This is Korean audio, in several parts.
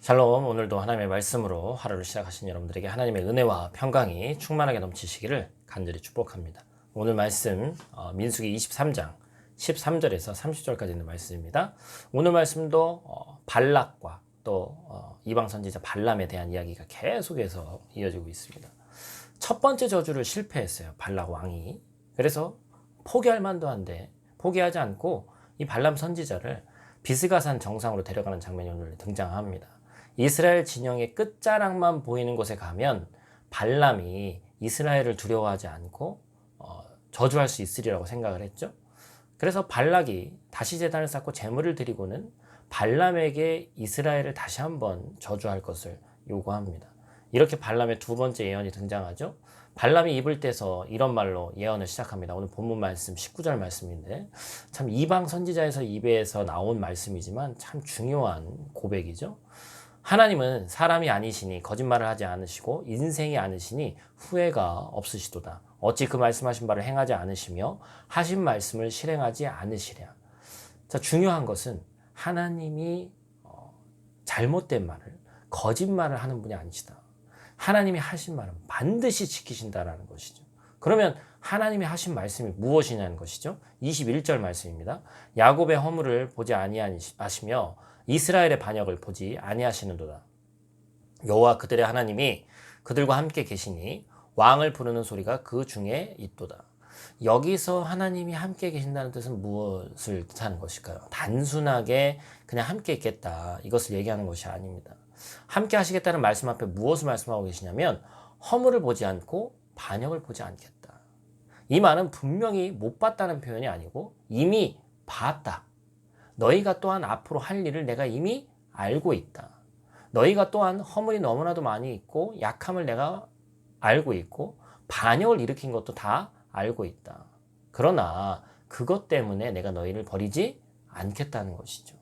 샬롬. 오늘도 하나님의 말씀으로 하루를 시작하신 여러분들에게 하나님의 은혜와 평강이 충만하게 넘치시기를 간절히 축복합니다. 오늘 말씀 민수기 23장 13절에서 30절까지 있는 말씀입니다. 오늘 말씀도 발락과 또 이방 선지자 발람에 대한 이야기가 계속해서 이어지고 있습니다. 첫 번째 저주를 실패했어요, 발락 왕이. 그래서 포기할 만도 한데 포기하지 않고 이 발람 선지자를 비스가산 정상으로 데려가는 장면이 오늘 등장합니다. 이스라엘 진영의 끝자락만 보이는 곳에 가면 발람이 이스라엘을 두려워하지 않고 저주할 수 있으리라고 생각을 했죠. 그래서 발락이 다시 제단을 쌓고 제물을 드리고는 발람에게 이스라엘을 다시 한번 저주할 것을 요구합니다. 이렇게 발람의 두 번째 예언이 등장하죠. 발람이 입을 떼서 이런 말로 예언을 시작합니다. 오늘 본문 말씀 19절 말씀인데 참 이방 선지자에서 입에서 나온 말씀이지만 참 중요한 고백이죠. 하나님은 사람이 아니시니 거짓말을 하지 않으시고 인생이 아니시니 후회가 없으시도다. 어찌 그 말씀하신 바를 행하지 않으시며 하신 말씀을 실행하지 않으시랴. 자, 중요한 것은 하나님이 잘못된 말을, 거짓말을 하는 분이 아니시다. 하나님이 하신 말은 반드시 지키신다라는 것이죠. 그러면 하나님이 하신 말씀이 무엇이냐는 것이죠. 21절 말씀입니다. 야곱의 허물을 보지 아니하시며 이스라엘의 반역을 보지 아니하시는도다. 여호와 그들의 하나님이 그들과 함께 계시니 왕을 부르는 소리가 그 중에 있도다. 여기서 하나님이 함께 계신다는 뜻은 무엇을 뜻하는 것일까요? 단순하게 그냥 함께 있겠다, 이것을 얘기하는 것이 아닙니다. 함께 하시겠다는 말씀 앞에 무엇을 말씀하고 계시냐면 허물을 보지 않고 반역을 보지 않겠다. 이 말은 분명히 못 봤다는 표현이 아니고 이미 봤다. 너희가 또한 앞으로 할 일을 내가 이미 알고 있다. 너희가 또한 허물이 너무나도 많이 있고 약함을 내가 알고 있고 반역을 일으킨 것도 다 알고 있다. 그러나 그것 때문에 내가 너희를 버리지 않겠다는 것이죠.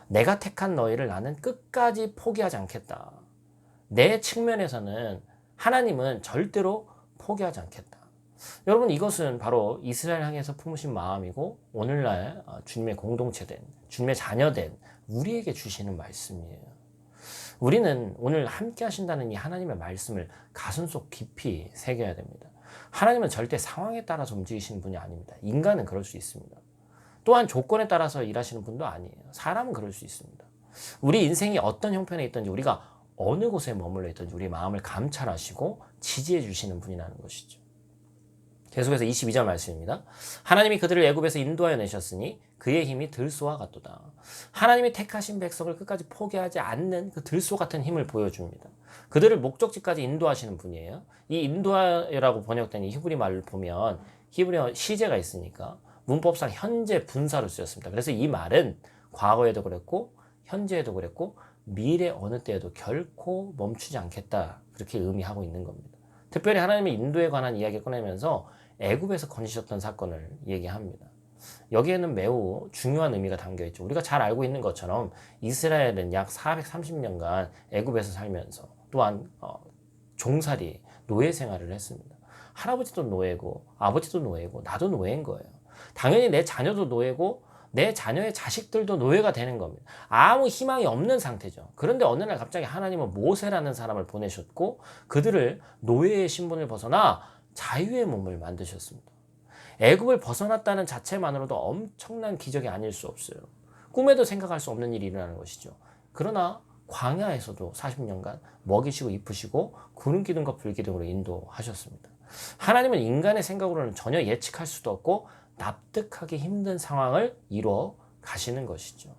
내가 택한 너희를 나는 끝까지 포기하지 않겠다. 내 측면에서는 하나님은 절대로 포기하지 않겠다. 여러분, 이것은 바로 이스라엘 향해서 품으신 마음이고 오늘날 주님의 공동체된, 주님의 자녀된 우리에게 주시는 말씀이에요. 우리는 오늘 함께 하신다는 이 하나님의 말씀을 가슴속 깊이 새겨야 됩니다. 하나님은 절대 상황에 따라서 움직이시는 분이 아닙니다. 인간은 그럴 수 있습니다. 또한 조건에 따라서 일하시는 분도 아니에요. 사람은 그럴 수 있습니다. 우리 인생이 어떤 형편에 있든지 우리가 어느 곳에 머물러 있든지 우리 마음을 감찰하시고 지지해 주시는 분이라는 것이죠. 계속해서 22절 말씀입니다. 하나님이 그들을 애굽에서 인도하여 내셨으니 그의 힘이 들소와 같도다. 하나님이 택하신 백성을 끝까지 포기하지 않는 그 들소 같은 힘을 보여줍니다. 그들을 목적지까지 인도하시는 분이에요. 이 인도하여라고 번역된 이 히브리 말을 보면 히브리어 시제가 있으니까 문법상 현재 분사로 쓰였습니다. 그래서 이 말은 과거에도 그랬고 현재에도 그랬고 미래 어느 때에도 결코 멈추지 않겠다, 그렇게 의미하고 있는 겁니다. 특별히 하나님의 인도에 관한 이야기를 꺼내면서 애굽에서 건지셨던 사건을 얘기합니다. 여기에는 매우 중요한 의미가 담겨있죠. 우리가 잘 알고 있는 것처럼 이스라엘은 약 430년간 애굽에서 살면서 또한 종살이, 노예 생활을 했습니다. 할아버지도 노예고 아버지도 노예고 나도 노예인 거예요. 당연히 내 자녀도 노예고 내 자녀의 자식들도 노예가 되는 겁니다. 아무 희망이 없는 상태죠. 그런데 어느 날 갑자기 하나님은 모세라는 사람을 보내셨고 그들을 노예의 신분을 벗어나 자유의 몸을 만드셨습니다. 애굽을 벗어났다는 자체만으로도 엄청난 기적이 아닐 수 없어요. 꿈에도 생각할 수 없는 일이 일어나는 것이죠. 그러나 광야에서도 40년간 먹이시고 입히시고 구름 기둥과 불 기둥으로 인도하셨습니다. 하나님은 인간의 생각으로는 전혀 예측할 수도 없고 납득하기 힘든 상황을 이루어 가시는 것이죠.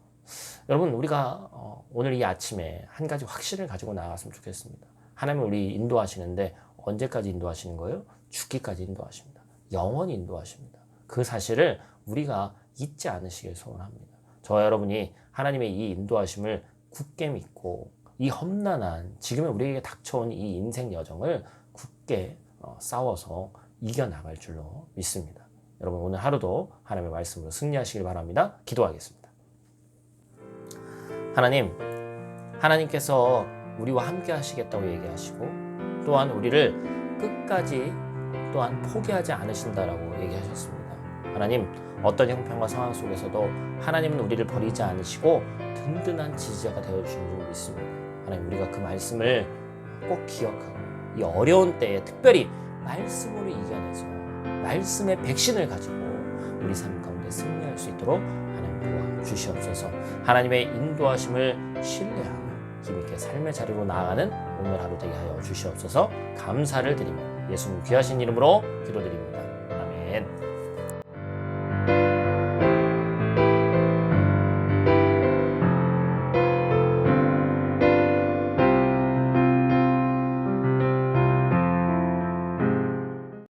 여러분, 우리가 오늘 이 아침에 한 가지 확신을 가지고 나아갔으면 좋겠습니다. 하나님은 우리 인도하시는데 언제까지 인도하시는 거예요? 죽기까지 인도하십니다. 영원히 인도하십니다. 그 사실을 우리가 잊지 않으시길 소원합니다. 저와 여러분이 하나님의 이 인도하심을 굳게 믿고 이 험난한 지금의 우리에게 닥쳐온 이 인생 여정을 굳게 싸워서 이겨나갈 줄로 믿습니다. 여러분, 오늘 하루도 하나님의 말씀으로 승리하시길 바랍니다. 기도하겠습니다. 하나님께서 우리와 함께 하시겠다고 얘기하시고 또한 우리를 끝까지 또한 포기하지 않으신다라고 얘기하셨습니다. 하나님, 어떤 형편과 상황 속에서도 하나님은 우리를 버리지 않으시고 든든한 지지자가 되어주시는 줄 믿습니다. 하나님 우리가 그 말씀을 꼭 기억하고 이 어려운 때에 특별히 말씀으로 이겨내서 말씀의 백신을 가지고 우리 삶 가운데 승리할 수 있도록 하나님 도와주시옵소서. 하나님의 인도하심을 신뢰하며 힘있게 삶의 자리로 나아가는 오늘 하루 되게 하여 주시옵소서. 감사를 드리며 예수님 귀하신 이름으로 기도드립니다. 아멘.